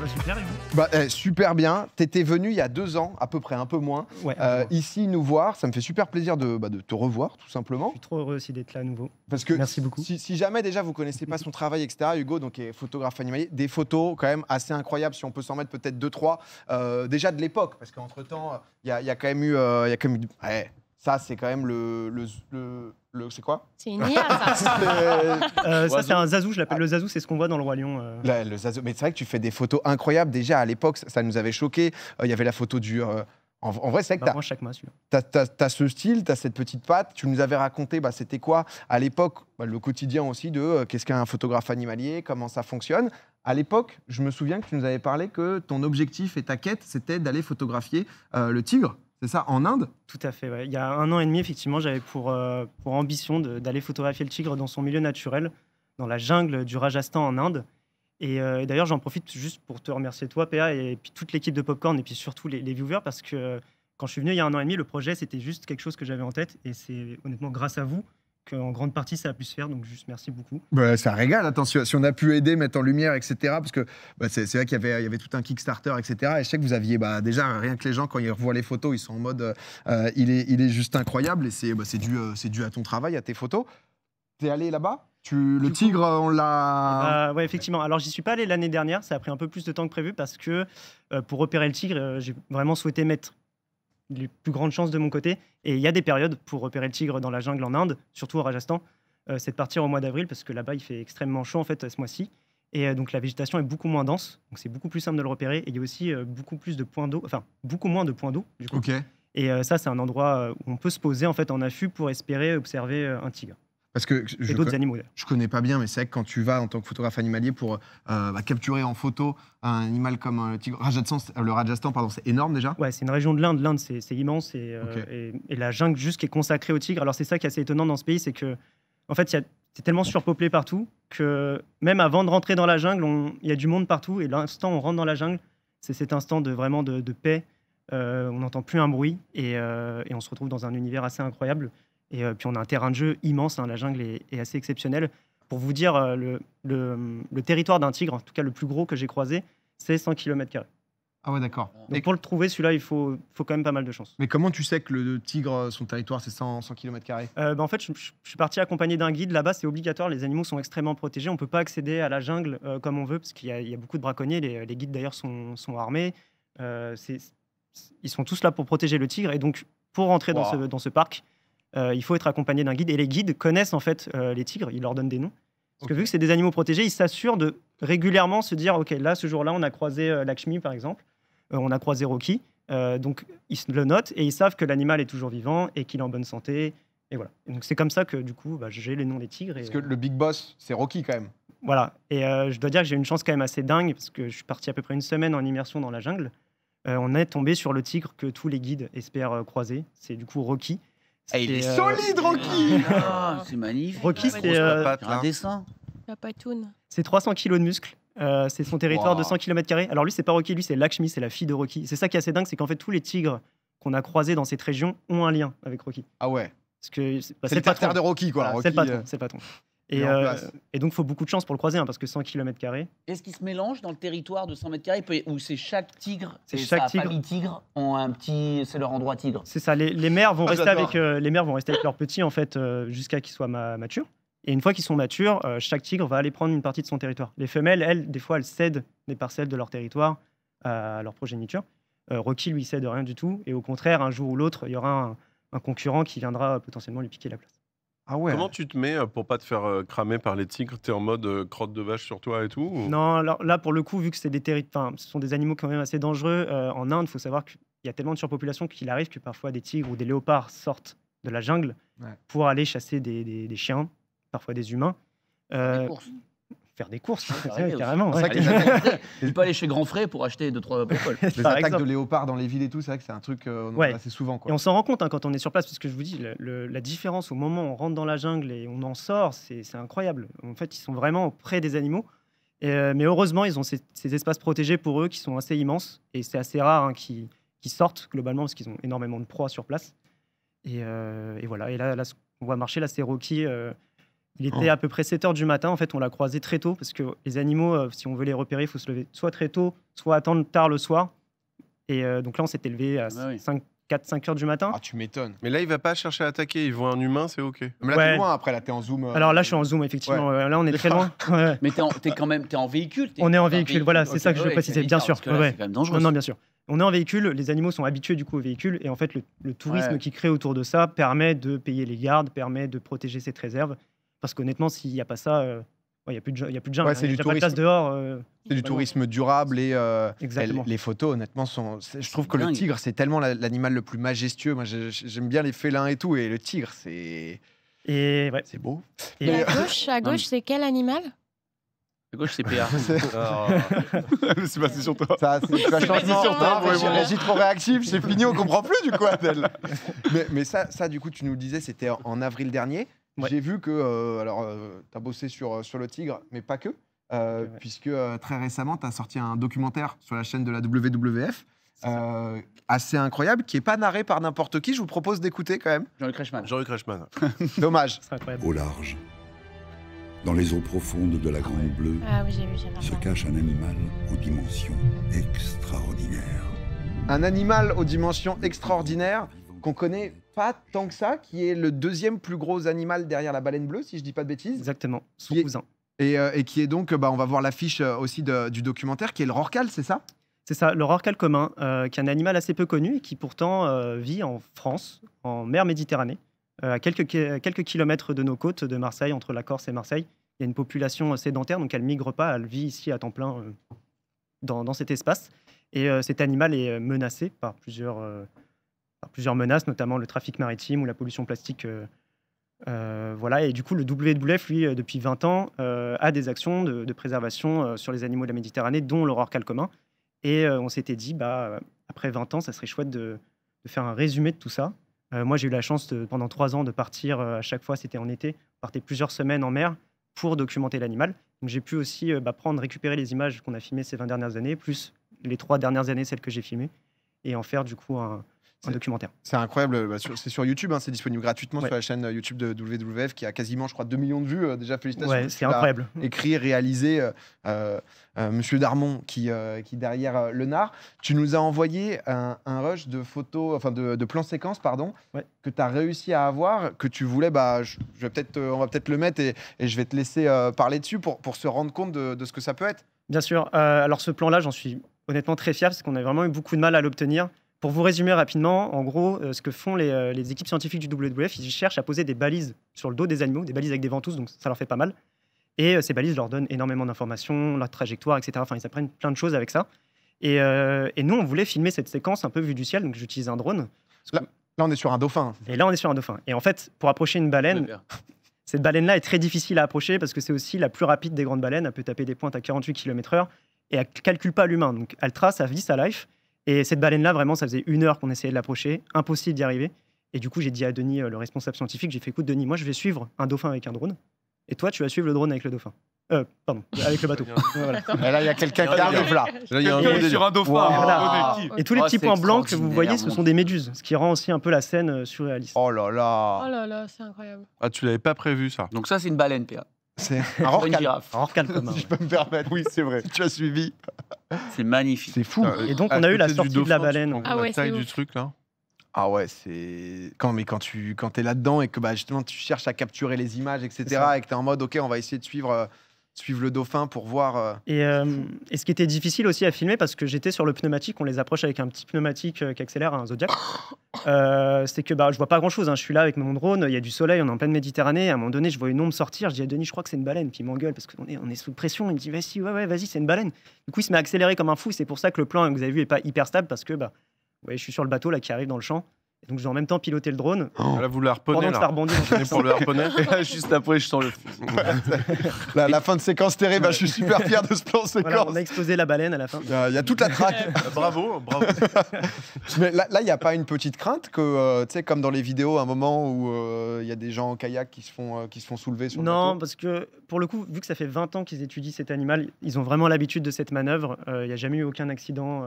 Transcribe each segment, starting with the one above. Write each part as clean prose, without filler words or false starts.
super, et vous? Super bien. T'étais venu il y a 2 ans, à peu près, un peu moins, Ouais, ici nous voir. Ça me fait super plaisir de te revoir, tout simplement. je suis trop heureux aussi d'être là à nouveau. Parce que Merci beaucoup. Si jamais déjà vous connaissez pas son travail, etc., Hugo donc, est photographe animalier, des photos quand même assez incroyables, si on peut s'en mettre peut-être 2-3, déjà de l'époque, parce qu'entre-temps, il y a quand même eu... ouais, ça, c'est quand même c'est quoi? C'est une IA, ça. Ça, c'est un zazou, je l'appelle le zazou, c'est ce qu'on voit dans le Roi Lion. Le Zazo. Mais c'est vrai que tu fais des photos incroyables. Déjà, à l'époque, ça nous avait choqués. Il y avait la photo du... en vrai, c'est vrai que Moi, chaque mois, celui-là. t'as ce style, t'as cette petite patte. Tu nous avais raconté, c'était quoi, à l'époque, le quotidien aussi de qu'est-ce qu'un photographe animalier, comment ça fonctionne. À l'époque, je me souviens que tu nous avais parlé que ton objectif et ta quête, c'était d'aller photographier le tigre. C'est ça, en Inde? Tout à fait, ouais. Il y a 1 an et demi, effectivement, j'avais pour ambition d'aller photographier le tigre dans son milieu naturel, dans la jungle du Rajasthan en Inde. Et d'ailleurs, j'en profite juste pour te remercier, toi, PA, et puis toute l'équipe de Popcorn, et puis surtout les viewers, parce que quand je suis venu il y a 1 an et demi, le projet, c'était juste quelque chose que j'avais en tête, et c'est honnêtement grâce à vous qu'en grande partie, ça a pu se faire, donc juste merci beaucoup. Ça régale, attention, si on a pu aider, mettre en lumière, etc. Parce que c'est vrai qu'il y avait tout un Kickstarter, etc. Et je sais que vous aviez déjà, rien que les gens, quand ils revoient les photos, ils sont en mode il est juste incroyable, et c'est dû à ton travail, à tes photos. T'es allé là-bas? Le tigre, on l'a... Ouais, effectivement. Alors, j'y suis pas allé l'année dernière, ça a pris un peu plus de temps que prévu, parce que pour repérer le tigre, j'ai vraiment souhaité mettre les plus grandes chances de mon côté. Et il y a des périodes pour repérer le tigre dans la jungle en Inde, surtout au Rajasthan. C'est de partir au mois d'avril, parce que là-bas, il fait extrêmement chaud en fait ce mois-ci. Et donc la végétation est beaucoup moins dense, donc c'est beaucoup plus simple de le repérer. Et il y a aussi beaucoup plus de points d'eau, enfin beaucoup moins de points d'eau du coup. Ok. Et ça, c'est un endroit où on peut se poser en fait en affût pour espérer observer un tigre. Parce que Et d'autres animaux d'ailleurs. je connais pas bien, mais c'est vrai que quand tu vas en tant que photographe animalier pour capturer en photo un animal comme le tigre, le Rajasthan, pardon, c'est énorme déjà. Ouais, c'est une région de l'Inde. L'Inde, c'est immense, et la jungle juste qui est consacrée au tigre. Alors c'est ça qui est assez étonnant dans ce pays, c'est que en fait, c'est tellement surpeuplé partout que même avant de rentrer dans la jungle, il y a du monde partout. Et l'instant où on rentre dans la jungle, c'est cet instant vraiment de paix. On n'entend plus un bruit, et on se retrouve dans un univers assez incroyable. Et puis on a un terrain de jeu immense, hein, la jungle est assez exceptionnelle. Pour vous dire, le territoire d'un tigre, en tout cas le plus gros que j'ai croisé, c'est 100 km². Ah ouais, d'accord. Donc pour le trouver, celui-là, il faut quand même pas mal de chance. Mais comment tu sais que le tigre, son territoire, c'est 100 km²? En fait, je suis parti accompagné d'un guide. Là-bas, c'est obligatoire. Les animaux sont extrêmement protégés. On ne peut pas accéder à la jungle comme on veut, parce qu'il y a beaucoup de braconniers. Les guides, d'ailleurs, sont armés. Ils sont tous là pour protéger le tigre. Et donc, pour rentrer dans ce parc, il faut être accompagné d'un guide. Et les guides connaissent en fait les tigres. Ils leur donnent des noms. Parce que vu que c'est des animaux protégés, ils s'assurent de régulièrement se dire, OK, là, ce jour-là, on a croisé Lakshmi, par exemple. On a croisé Rocky. Donc, ils le notent et ils savent que l'animal est toujours vivant et qu'il est en bonne santé. Et voilà. Et donc, c'est comme ça que, du coup, j'ai les noms des tigres. Parce que le big boss, c'est Rocky, quand même. Voilà. Et je dois dire que j'ai une chance quand même assez dingue, parce que je suis parti à peu près 1 semaine en immersion dans la jungle. On est tombé sur le tigre que tous les guides espèrent croiser. C'est du coup Rocky. Il est solide, Rocky. C'est magnifique. Rocky, c'est un dessin. La patoune. C'est 300 kilos de muscles. C'est son territoire de 100 km². Alors lui, c'est pas Rocky, lui, c'est Lakshmi, c'est la fille de Rocky. C'est ça qui est assez dingue, c'est qu'en fait, tous les tigres qu'on a croisés dans cette région ont un lien avec Rocky. Ah ouais. Parce que c'est le patron de Rocky, quoi. Voilà, c'est le patron. Et donc, il faut beaucoup de chance pour le croiser, hein, parce que 100 km². Est-ce qu'ils se mélangent dans le territoire de 100 m², ou c'est chaque tigre, chaque famille tigre ont un petit, c'est leur endroit tigre? C'est ça. Les mères vont rester avec leurs petits en fait jusqu'à qu'ils soient matures. Et une fois qu'ils sont matures, chaque tigre va aller prendre une partie de son territoire. Les femelles, elles, des fois, elles cèdent des parcelles de leur territoire à leur progéniture. Rocky, lui, cède rien du tout. Et au contraire, un jour ou l'autre, il y aura un concurrent qui viendra potentiellement lui piquer la place. Ah ouais. Comment tu te mets pour pas te faire cramer par les tigres? T'es en mode crotte de vache sur toi et tout ou... Non, alors, là, pour le coup, vu que ce sont des animaux quand même assez dangereux, en Inde, il faut savoir qu'il y a tellement de surpopulation qu'il arrive que parfois des tigres ou des léopards sortent de la jungle pour aller chasser des chiens, parfois des humains. Faire des courses, carrément. Ouais. Tu peux aller chez Grand Frais pour acheter 2-3 bricoles. Les attaques de léopards dans les villes et tout, c'est vrai que c'est un truc on voit assez souvent, quoi. Et on s'en rend compte quand on est sur place, parce que je vous dis, la différence au moment où on rentre dans la jungle et on en sort, c'est incroyable. En fait, ils sont vraiment près des animaux. Mais heureusement, ils ont ces espaces protégés pour eux qui sont assez immenses. Et c'est assez rare qu'ils sortent globalement, parce qu'ils ont énormément de proies sur place. Et voilà. Et là, on voit marcher, là, c'est Rocky. Il était à peu près 7 h du matin. En fait, on l'a croisé très tôt parce que les animaux, si on veut les repérer, il faut se lever soit très tôt, soit attendre tard le soir. Et donc là, on s'était levé à Ah oui. 4-5 h du matin. Ah, tu m'étonnes. Mais là, il va pas chercher à attaquer. Il voit un humain, c'est OK. Mais là, Ouais. t'es loin après, là, t'es en zoom. Alors là, je suis en zoom, effectivement. Là, on est très loin. Ouais. Mais t'es quand même en véhicule. On est en véhicule, voilà, c'est ça que je veux Ouais, préciser, c'est bien bizarre, sûr. parce que là, Ouais. c'est quand même dangereux. Non, bien sûr. On est en véhicule, les animaux sont habitués du coup au véhicule, et en fait, le tourisme Ouais. qui crée autour de ça permet de payer les gardes, permet de protéger cette réserve. Parce qu'honnêtement, s'il n'y a pas ça, il n'y a plus de jungle. Ouais, hein. c'est Il y a du déjà pas de place tourisme. dehors. C'est du tourisme durable et Exactement. les photos, honnêtement, je trouve que le dingue. tigre, c'est tellement l'animal le plus majestueux. Moi, j'aime bien les félins et tout, et le tigre, c'est Et ouais. beau. Et Et à gauche, c'est quel animal? À gauche, c'est PA. C'est passé sur toi. Ça, tu as changement. sur toi, Non, mais vraiment. j'ai réagi trop réactif, c'est fini, on comprend plus du coup, Adèle. mais ça, du coup, tu nous le disais, c'était en avril dernier. Ouais. J'ai vu que, tu as bossé sur le tigre, mais pas que, puisque très récemment, tu as sorti un documentaire sur la chaîne de la WWF, assez incroyable, qui n'est pas narré par n'importe qui. Je vous propose d'écouter quand même. Jean-Luc Reichmann. Jean-Luc Reichmann. Dommage. c'est incroyable. Au large, dans les eaux profondes de la Grande Bleue, Ah oui, j'ai vu, j'ai se regardé. cache un animal aux dimensions extraordinaires. Un animal aux dimensions extraordinaires qu'on connaît pas tant que ça, qui est le deuxième plus gros animal derrière la baleine bleue, si je dis pas de bêtises. Exactement, son Qui est- cousin. Et qui est donc, on va voir l'affiche aussi du documentaire, qui est le rorqual, c'est ça? C'est ça, le rorqual commun, qui est un animal assez peu connu et qui pourtant vit en France, en mer Méditerranée, à quelques kilomètres de nos côtes de Marseille, entre la Corse et Marseille. Il y a une population sédentaire, donc elle ne migre pas, elle vit ici à temps plein dans cet espace. Et cet animal est menacé par plusieurs menaces, notamment le trafic maritime ou la pollution plastique. Voilà. Et du coup, le WWF, lui, depuis 20 ans, a des actions de préservation sur les animaux de la Méditerranée, dont le rorqual commun. Et on s'était dit, après 20 ans, ça serait chouette de faire un résumé de tout ça. Moi, j'ai eu la chance, pendant 3 ans, de partir à chaque fois, c'était en été, partir plusieurs semaines en mer pour documenter l'animal. Donc, j'ai pu aussi récupérer les images qu'on a filmées ces 20 dernières années, plus les 3 dernières années, celles que j'ai filmées, et en faire du coup un documentaire. C'est incroyable, c'est sur YouTube, hein, c'est disponible gratuitement Ouais. sur la chaîne YouTube de WWF, qui a quasiment, je crois, 2 millions de vues. Déjà, félicitations. Ouais, Tu c'est l'as incroyable. Écrit, réalisé, Monsieur Darmon, qui derrière le NAR. Tu nous as envoyé un rush de photos, enfin de plans séquences, pardon, Ouais. que tu as réussi à avoir, que tu voulais, on va peut-être le mettre et je vais te laisser parler dessus pour se rendre compte de ce que ça peut être. Bien sûr. Alors ce plan-là, j'en suis honnêtement très fier parce qu'on a vraiment eu beaucoup de mal à l'obtenir. Pour vous résumer rapidement, en gros, ce que font les équipes scientifiques du WWF, ils cherchent à poser des balises sur le dos des animaux, des balises avec des ventouses, donc ça leur fait pas mal. Et ces balises leur donnent énormément d'informations, leur trajectoire, etc. Enfin, ils apprennent plein de choses avec ça. Et nous, on voulait filmer cette séquence un peu vue du ciel, donc j'utilise un drone. Là, on est sur un dauphin. Et là, on est sur un dauphin. Et en fait, pour approcher une baleine, cette baleine-là est très difficile à approcher parce que c'est aussi la plus rapide des grandes baleines. Elle peut taper des pointes à 48 km/h et elle ne calcule pas l'humain. Donc, elle trace, elle vit sa life. Et cette baleine-là, vraiment, ça faisait 1 heure qu'on essayait de l'approcher. Impossible d'y arriver. Et du coup, j'ai dit à Denis, le responsable scientifique, j'ai fait, écoute, Denis, moi, je vais suivre un dauphin avec un drone. Et toi, tu vas suivre le drone avec le dauphin. Pardon, avec le bateau. Voilà. Et là, il y a quelqu'un qui arrive là. Là, il y a un gros délire. Sur un dauphin. Wow. Voilà. Et tous les Oh, petits c'est points blancs que vous extraordinaire, voyez, ce mon sont des méduses, ce qui rend aussi un peu la scène surréaliste. Oh là là. Oh là là, c'est incroyable. Ah, tu l'avais pas prévu, ça. Donc ça, c'est une baleine, PA. C'est un Pas une rorqual. girafe. Un rorqual commun. Si je peux me permettre. Oui, c'est vrai. Tu as suivi. C'est magnifique. C'est fou. Et donc, À on a eu la côté du sortie de la dauphin, tu baleine. prends Ah la ouais, taille c'est du ouf. truc, là. Ah ouais, c'est quand tu es là-dedans et que justement tu cherches à capturer les images, etc. ça. Et que tu es en mode, ok, on va essayer de suivre le dauphin pour voir. Et ce qui était difficile aussi à filmer, parce que j'étais sur le pneumatique, on les approche avec un petit pneumatique qui accélère, un Zodiac, c'est que je vois pas grand-chose. Hein. Je suis là avec mon drone, il y a du soleil, on est en pleine Méditerranée. À un moment donné, je vois une ombre sortir. Je dis à Denis, je crois que c'est une baleine. Puis il m'engueule parce qu'on est sous pression. Il me dit, vas-y, ouais, vas-y, c'est une baleine. Du coup, il se met à accélérer comme un fou. C'est pour ça que le plan que vous avez vu est pas hyper stable, parce que je suis sur le bateau là qui arrive dans le champ. Et donc, je dois en même temps piloter le drone Là, vous la harponnez, pendant que ça là. rebondit. Venez pour le harponner. Et là, juste après, je sens le fusil. La fin de séquence terrible, je suis super fier de ce plan Voilà, séquence. on a explosé la baleine à la fin. Il y a toute la traque. Bravo, bravo. Mais là, il n'y a pas une petite crainte que, tu sais, comme dans les vidéos, un moment où il y a des gens en kayak qui se font soulever sur le Non, bateau. parce que pour le coup, vu que ça fait 20 ans qu'ils étudient cet animal, ils ont vraiment l'habitude de cette manœuvre. Il n'y a jamais eu aucun accident.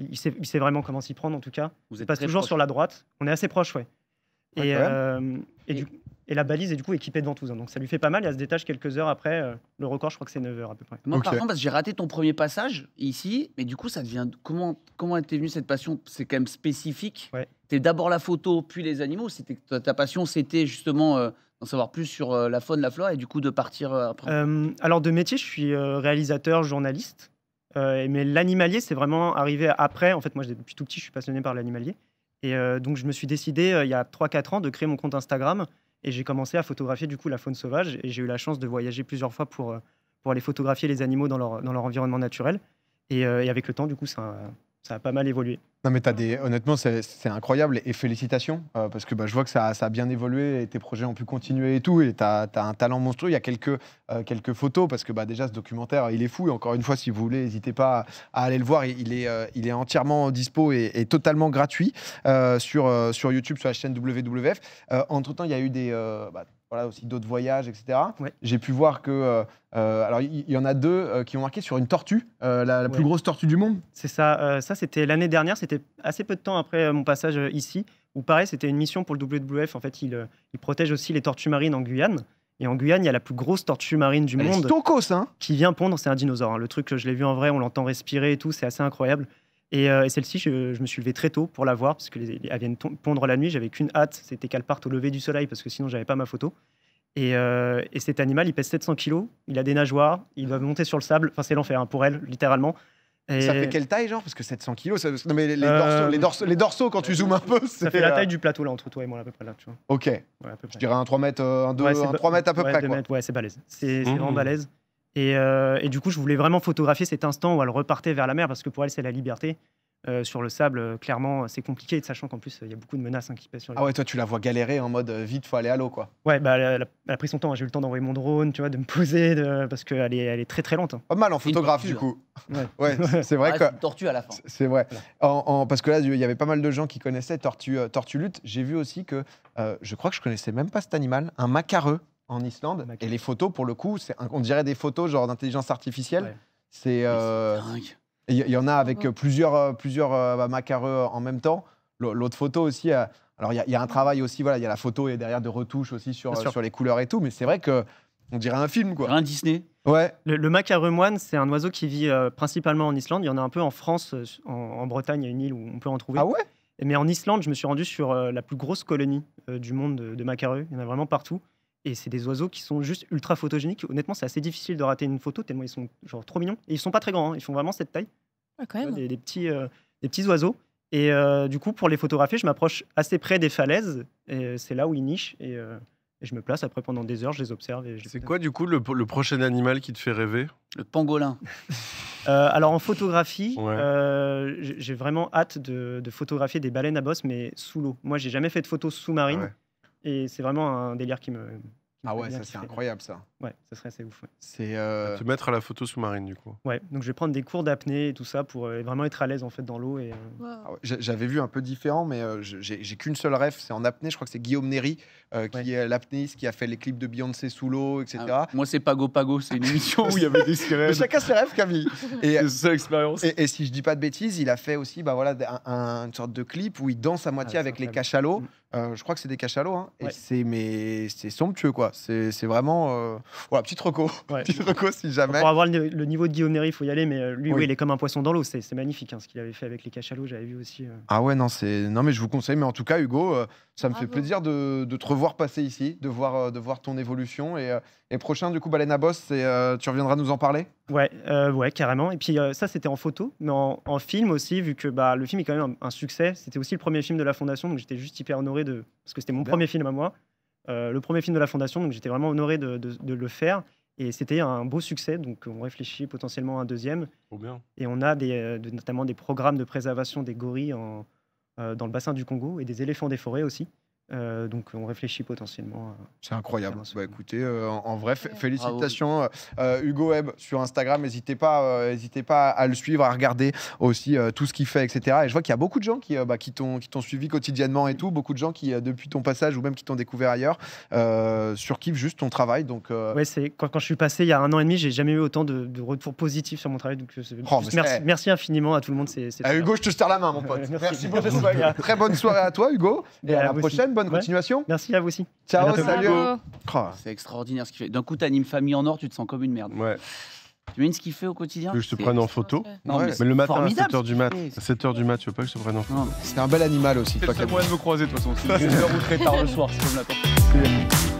Il sait vraiment comment s'y prendre, en tout cas. Vous Il êtes passe très toujours proche. sur la droite. On est assez proche, ouais. Et, Ouais, quand et du coup, Et la balise est du coup équipée de ventouses, hein. Donc ça lui fait pas mal. Et elle se détache quelques heures après. Le record, je crois que c'est 9 heures à peu près. Moi, Ok. par contre, parce que j'ai raté ton premier passage ici, mais du coup, ça devient. Comment était venue cette passion? C'est quand même spécifique. Ouais. T'es d'abord la photo, puis les animaux. C'était ta passion, c'était justement d'en savoir plus sur la faune, la flore, et du coup de partir après. Alors de métier, je suis réalisateur, journaliste. Mais l'animalier, c'est vraiment arrivé après. En fait, moi, depuis tout petit, je suis passionné par l'animalier. Et donc, je me suis décidé, il y a 3-4 ans, de créer mon compte Instagram. Et j'ai commencé à photographier, du coup, la faune sauvage. Et j'ai eu la chance de voyager plusieurs fois pour aller photographier les animaux dans leur environnement naturel. Et avec le temps, du coup, ça a pas mal évolué. Non, mais honnêtement, c'est incroyable et félicitations parce que je vois que ça a bien évolué et tes projets ont pu continuer et tout. Et tu as un talent monstrueux. Il y a quelques photos parce que déjà, ce documentaire, il est fou. Et encore une fois, si vous voulez, n'hésitez pas à aller le voir. Il est entièrement dispo et totalement gratuit sur YouTube, sur la chaîne WWF. Entre-temps, il y a eu aussi d'autres voyages, etc. Ouais. J'ai pu voir que. Alors, il y en a 2 qui ont marqué sur une tortue, la plus grosse tortue du monde. C'est ça. Ça, c'était l'année dernière. C'était assez peu de temps après mon passage ici. Où pareil, c'était une mission pour le WWF. En fait, il protège aussi les tortues marines en Guyane. Et en Guyane, il y a la plus grosse tortue marine du monde Stokos, hein. qui vient pondre. C'est un dinosaure, hein. Le truc, je l'ai vu en vrai, on l'entend respirer et tout. C'est assez incroyable. Et celle-ci, je me suis levé très tôt pour la voir parce qu'elles viennent pondre la nuit. J'avais qu'une hâte, c'était qu'elle parte au lever du soleil parce que sinon, j'avais pas ma photo. Et cet animal, il pèse 700 kilos, il a des nageoires, il doit monter sur le sable. Enfin, c'est l'enfer, hein, pour elle, littéralement. Et Ça fait quelle taille, genre? Parce que 700 kilos, non, mais les dorsaux, quand tu zoomes un peu, ça fait la taille du plateau, là, entre toi et moi, à peu près, là, tu vois. Ok. Ouais, à peu près. Je dirais un 3 mètres, un 2, Ouais, un 3 mètres à peu ouais, près, 2 quoi. mètres, ouais, c'est balèze. C'est Mmh. vraiment balèze. Et du coup, je voulais vraiment photographier cet instant où elle repartait vers la mer parce que pour elle, c'est la liberté. Sur le sable, clairement, c'est compliqué, sachant qu'en plus, il y a beaucoup de menaces qui pèsent sur les. Ah ouais, toi, tu la vois galérer en mode vite, faut aller à l'eau, quoi. Ouais, elle a pris son temps, hein. J'ai eu le temps d'envoyer mon drone, tu vois, de me poser, parce qu'elle est très très lente, hein. Pas mal en C'est une photographe, du tortue, coup. Ouais. Ouais, c'est vrai Ouais, que. c'est une tortue à la fin. C'est vrai. Parce que là, il y avait pas mal de gens qui connaissaient Tortue lutte. J'ai vu aussi que, je crois que je connaissais même pas cet animal, un macareux en Islande. Macareux. Et les photos, pour le coup, on dirait des photos genre d'intelligence artificielle. Ouais. C'est. Dingue. Il y en a avec plusieurs macareux en même temps. L'autre photo aussi. Alors, il y a un travail aussi, voilà, il y a la photo et derrière de retouches aussi Bien sûr. sur les couleurs et tout. Mais c'est vrai que on dirait un film, quoi. Un Disney. Ouais. Le macareux moine, c'est un oiseau qui vit principalement en Islande. Il y en a un peu en France, en Bretagne, il y a une île où on peut en trouver. Ah ouais? Mais en Islande, je me suis rendu sur la plus grosse colonie du monde de macareux. Il y en a vraiment partout. Et c'est des oiseaux qui sont juste ultra photogéniques. Honnêtement, c'est assez difficile de rater une photo tellement ils sont genre trop mignons. Et ils sont pas très grands, hein. Ils font vraiment cette taille. Ah, quand même. Des petits oiseaux. Et du coup, pour les photographier, je m'approche assez près des falaises. Et c'est là où ils nichent. Et je me place après pendant des heures, je les observe. C'est quoi, du coup, le prochain animal qui te fait rêver? Le pangolin. Alors en photographie, Ouais. j'ai vraiment hâte de photographier des baleines à bosse, mais sous l'eau. Moi, j'ai jamais fait de photos sous-marines. Ah ouais. Et c'est vraiment un délire qui me. Ah ouais, bien ça c'est kiffer. incroyable, ça. Ouais, ça serait assez ouf. Ouais. C'est. Te mettre à la photo sous-marine, du coup. Ouais, donc je vais prendre des cours d'apnée et tout ça pour vraiment être à l'aise en fait dans l'eau. Et, Wow. Ah ouais, j'avais vu un peu différent, mais j'ai qu'une seule ref, c'est en apnée. Je crois que c'est Guillaume Néry, qui est l'apnéiste, qui a fait les clips de Beyoncé sous l'eau, etc. Ah, moi, c'est Pago Pago. C'est une émission où il y avait des Mais sirènes. chacun ses rêves, Camille. Et, C'est ça l'expérience. et si je dis pas de bêtises, il a fait aussi une sorte de clip où il danse à moitié c'est avec les incroyable. cachalots. Je crois que c'est des cachalots, hein. Ouais. Et c'est somptueux, quoi. C'est vraiment. Voilà, petite reco. Ouais. Petite reco si jamais. Pour avoir le niveau de Guillaume Néry, il faut y aller, mais lui, Oui. il est comme un poisson dans l'eau. C'est magnifique, hein, ce qu'il avait fait avec les cachalots. J'avais vu aussi. Ah ouais, non, mais je vous conseille. Mais en tout cas, Hugo, ça me fait Bravo. plaisir de te revoir passer ici, de voir ton évolution. Et prochain, du coup, Baleine à bosse, tu reviendras nous en parler? Ouais, carrément. Et puis ça, c'était en photo, mais en film aussi, vu que le film est quand même un succès. C'était aussi le premier film de la Fondation, donc j'étais juste hyper honoré parce que c'était mon Bien. premier film à moi, le premier film de la Fondation, donc j'étais vraiment honoré de le faire. Et c'était un beau succès, donc on réfléchit potentiellement à un deuxième. Trop bien. Et on a notamment des programmes de préservation des gorilles dans le bassin du Congo et des éléphants des forêts aussi. Donc on réfléchit potentiellement. C'est incroyable. Faire un Bah, second. écoutez, en vrai, Bravo. félicitations, Hugo Webb sur Instagram. N'hésitez pas à le suivre, à regarder aussi tout ce qu'il fait, etc. Et je vois qu'il y a beaucoup de gens qui t'ont suivi quotidiennement et tout. Beaucoup de gens qui, depuis ton passage ou même qui t'ont découvert ailleurs, surkiffent juste ton travail. Donc, Ouais, c'est quand je suis passé il y a 1 an et demi, j'ai jamais eu autant de retours positifs sur mon travail. Donc Oh, juste mais merci infiniment à tout le monde. C'est Hugo, je te serre la main, mon pote. Merci. Beaucoup. Très bonne soirée à toi, Hugo. Et Et à à la vous aussi. prochaine. bonne Ouais. continuation. Merci à vous aussi. Ciao, À bientôt. salut. Bravo. Oh. C'est extraordinaire ce qu'il fait. D'un coup, t'animes Famille en or, tu te sens comme une merde. Ouais. Tu imagines ce qu'il fait au quotidien? Que je te C'est- prenne en photo. Non, Ouais. mais Mais le matin à formidable, 7h ce du qu'il mat. fait. À 7h du mat, tu veux pas que je te prenne en photo? Non, mais C'est un bel animal aussi. C'est toi, le seul Camille. moyen de me croiser de toute façon. C'est 1h ou très tard le soir, si je peux me l'attendre.